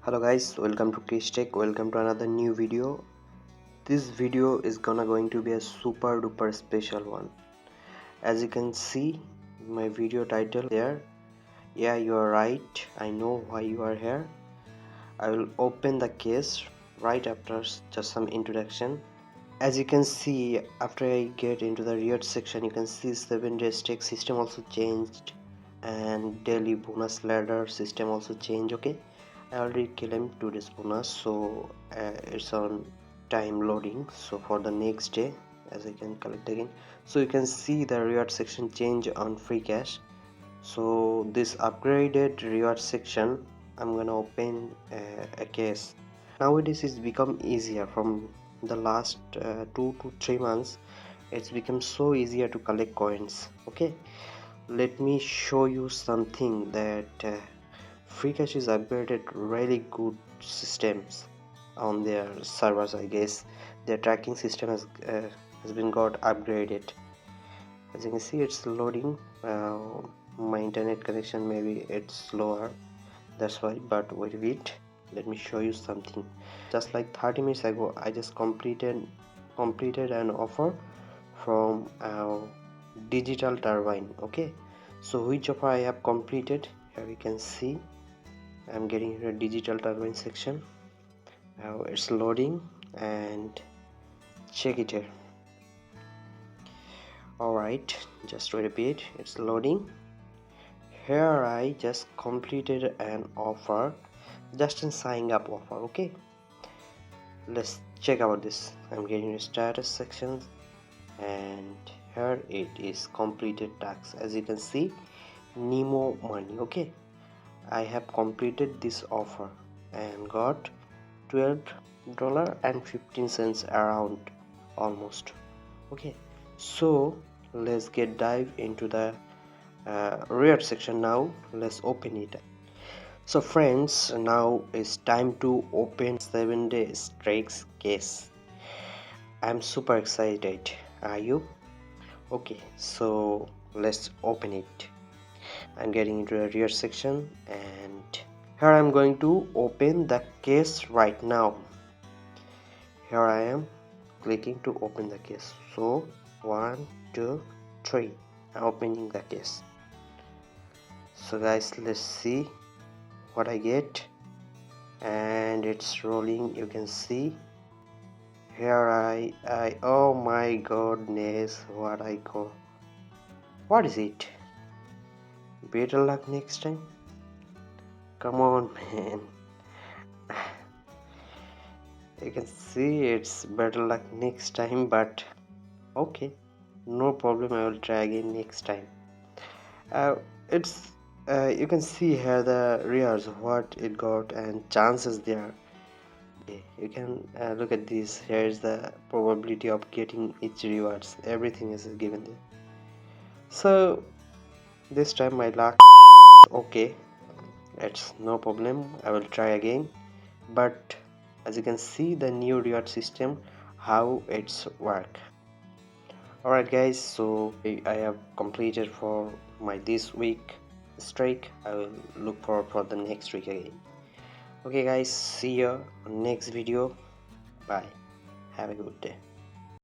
Hello guys, welcome to Chris Tech. Welcome to another new video. This video is going to be a super duper special one. As you can see my video title there, yeah, you are right, I know why you are here. I will open the case right after just some introduction. As you can see, after I get into the reward section, you can see 7-day stake system also changed and daily bonus ladder system also changed. Okay, I already claimed 2 days bonus, so it's on time loading. So for the next day, as I can collect again, so you can see the reward section change on free cash. So this upgraded reward section, I'm gonna open a case. Nowadays it's become easier. From the last 2 to 3 months it's become so easier to collect coins. Okay, let me show you something that FREECASH is upgraded really good systems on their servers. I guess their tracking system has been got upgraded. As you can see, it's loading. My internet connection, maybe it's slower, that's why, but wait a bit, let me show you something. Just like 30 minutes ago I just completed an offer from digital turbine. Okay, so which offer I have completed, here you can see I'm getting into a digital turbine section. Now it's loading and check it here. Alright, just wait a bit, it's loading. Here I just completed an offer, just a sign up offer. Okay, let's check about this. I'm getting a status section and here it is, completed task. As you can see, Nemo money. Okay, I have completed this offer and got $12.15 around, almost. Okay, so let's get dive into the reward section. Now let's open it. So friends, now it's time to open 7-day strikes case. I'm super excited, are you? Okay, so let's open it. I'm getting into the rear section and here I'm going to open the case right now. Here I am clicking to open the case. So 1 2 3, I'm opening the case. So guys, let's see what I get, and it's rolling. You can see here I oh my goodness, what I got. What is it? Better luck next time. Come on, man. You can see it's better luck next time, but okay, no problem, I will try again next time. It's you can see here the rears what it got and chances there. Okay, you can look at this. Here is the probability of getting each rewards, everything is given there. So this time my luck okay, it's no problem, I will try again. But as you can see the new reward system, how it's work. Alright guys, so I have completed for my this week streak. I will look forward for the next week again. Okay guys, see you on next video. Bye, have a good day.